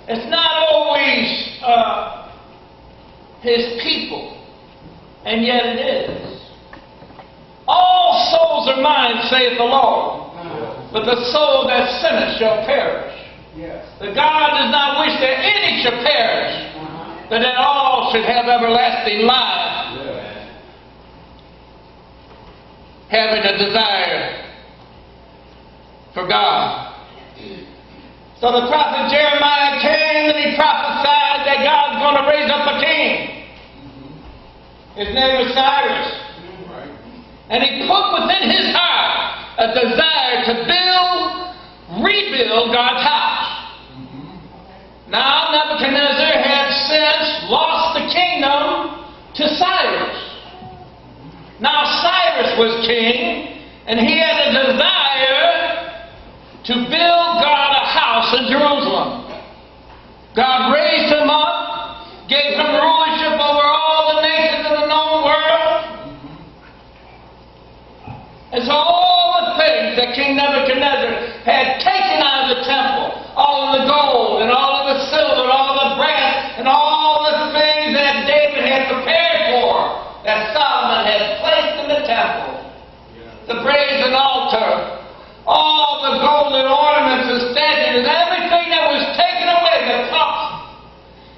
It's not always His people, and yet it is. All souls are mine, saith the Lord, but the soul that sinneth shall perish. But God does not wish that any should perish, but that all should have everlasting life. Having a desire for God. So the prophet Jeremiah came and he prophesied that God's going to raise up a king. His name was Cyrus. And he put within his heart a desire to rebuild God's house. Now Nebuchadnezzar had since lost the kingdom to Cyrus. Now Cyrus was king, and he had a desire to build God a house in Jerusalem. God raised him up, gave him rulership over all the nations of the known world. And so all the things that King Nebuchadnezzar had taken out of the temple, all of the gold and all of the silver, all of the brass, and all the things that David had prepared for, that Solomon had placed in the temple, the brazen altar, all the golden ornaments and statues, and everything that was taken away, the cups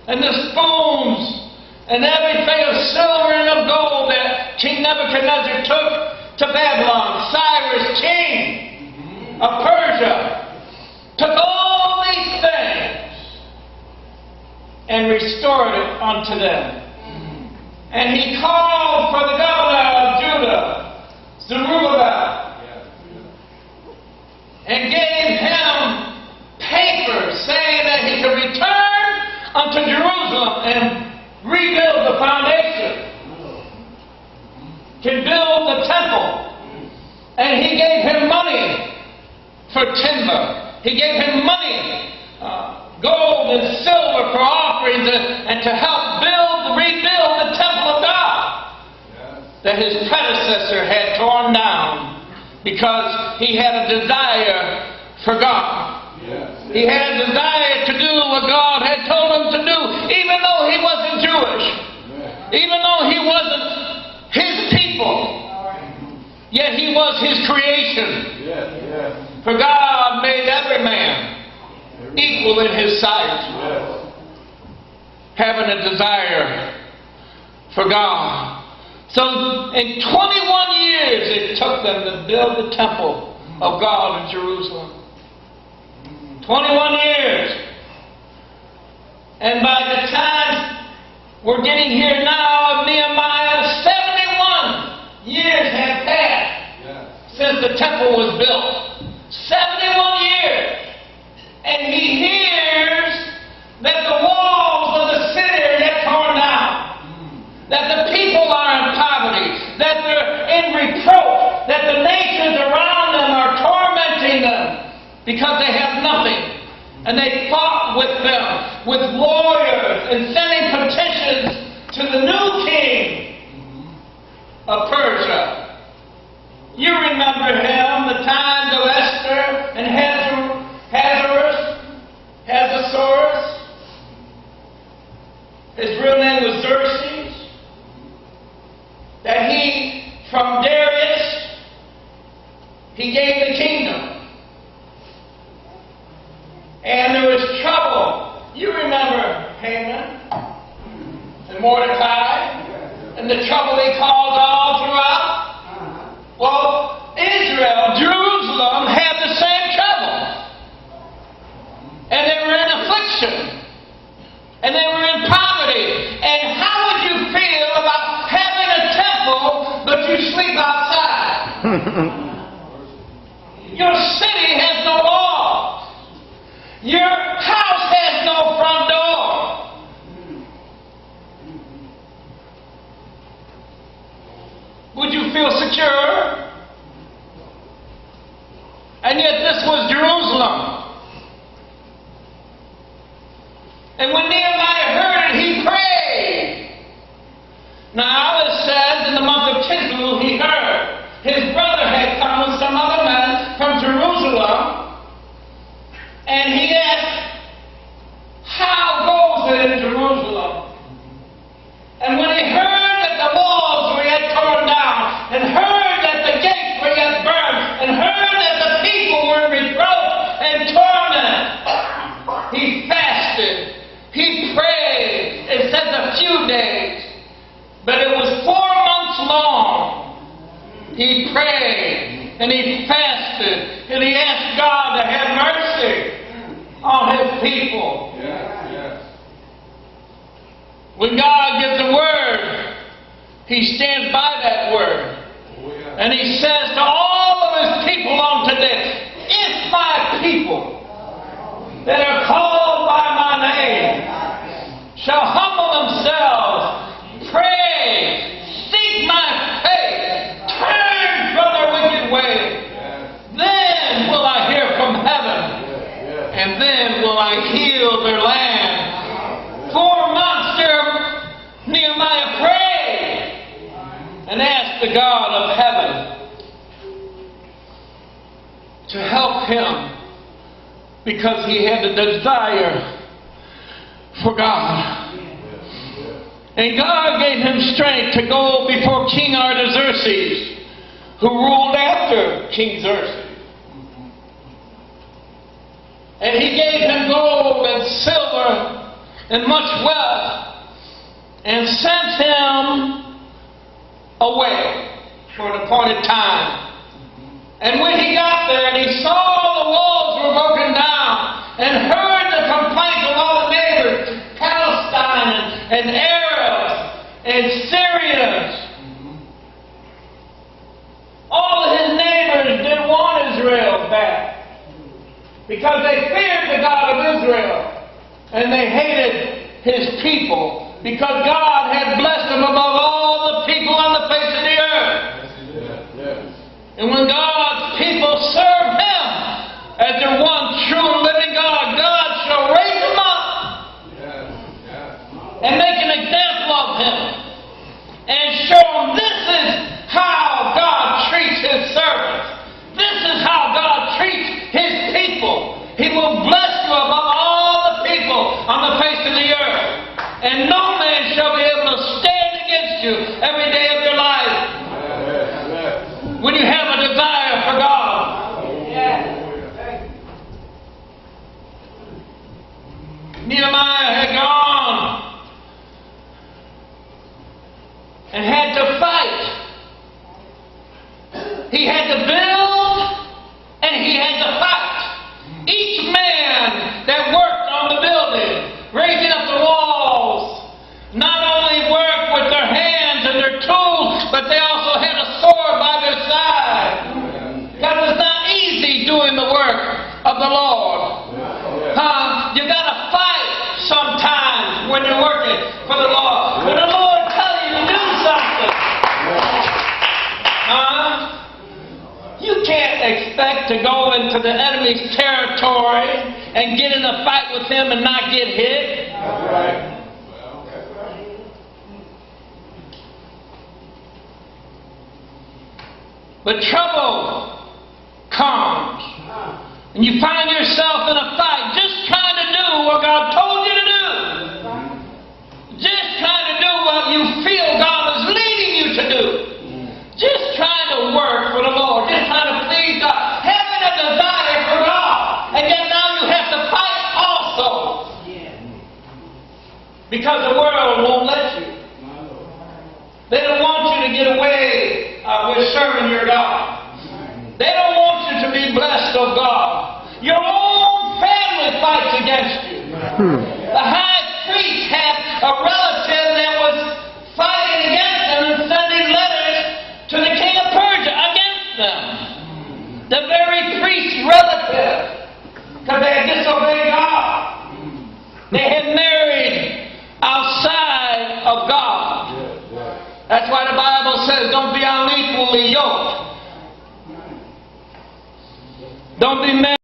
and the spoons, and everything of silver and of gold that King Nebuchadnezzar took to Babylon. Cyrus, king of Persia, took all these things and restored it unto them. And he called for the governor of Judah, Zerubbabel, and gave him papers saying that he could return unto Jerusalem and rebuild the foundation, to build the temple. And he gave him money for timber. He gave him money, gold and silver for offerings and to help rebuild the temple of God that his predecessor had torn down because he had a desire for God. He had a desire to do what God had told him to do, even though he wasn't Jewish, even though he wasn't his people, yet he was his creation. For God made every man equal in his sight. Having a desire for God. So in 21 years it took them to build the temple of God in Jerusalem. 21 years. And by the time we're getting here now of Nehemiah, 71 years have passed since the temple was built. 71 years. And he hears that the walls of the city are yet torn down. That the people are in poverty. That they're in reproach. That the nations around them are tormenting them because they have nothing. And they fought with them, with lawyers, and sending petitions to the new king of Persia. You remember him, the times of Esther and Hazasaurus. His real name was Xerxes. That from Darius, he gave the kingdom. And there was trouble. You remember Haman and Mordecai and the trouble they caused all throughout? Well, Israel, Jerusalem, had the same trouble. And they were in affliction. And they were in poverty. And how would you feel about having a temple, but you sleep outside? Your city has no walls. Your house has no front door. Would you feel secure? And yet this was Jerusalem. And when Nehemiah heard it, he prayed. Now it says in the month of Kislev he heard his brother had come with some other men from Jerusalem. And he asked, and he fasted, and he asked God to have mercy on his people. When God gives a word, he stands by that word. And he says to all of his people on today, if my people that are called by my name shall humble themselves, pray, seek my face, turn from their wicked ways, then will I hear from heaven, and then will I heal their land. 4 months there, Nehemiah prayed and asked the God of heaven to help him, because he had a desire for God. And God gave him strength to go before King Artaxerxes, who ruled after King Xerxes. And he gave him gold and silver and much wealth, and sent him away for an appointed time. And when he got there and he saw the walls were broken down, and heard the complaints of all the neighbors, Palestine and Arabs and Syrians, all of his neighbors didn't want Israel back, because they feared the God of Israel. And they hated his people, because God had blessed them above all the people on the face of the earth. And when God's people serve him as their one true and living God, God shall raise them up and make an example of him and show them this is how God treats his servants. This is how God treats his people. He will bless you above all on the face of the earth, and no man shall be able to stand against you every day of your life. When you have a desire for God. Nehemiah had gone and had to fight. He had to build and he had to fight. Each man that worked on the building, raising up the walls, not only worked with their hands and their tools, but they also had a sword by their side. Because it's not easy doing the work of the Lord. You got to fight sometimes when you're working for the Lord. When the Lord tells you to do something, you can't expect to go into the enemy's territory and get in a fight with him and not get hit. But trouble comes, and you find yourself in a fight just trying to do what God told you to do. Just trying to do what you feel God is leading you to do. Just trying to work for the Lord. Just trying to please God. Having a desire for God. And yet now you have to fight also. Because the world won't let you. They don't want you to get away with serving your God. They don't want you to be blessed of God. Your own family fights against you. The high priest had a relative that was fighting against them and sending letters to the king of Persia against them. The very priest's relative, because they had disobeyed God. They had married outside of God. That's why the Bible says don't be unequally yoked. Don't be married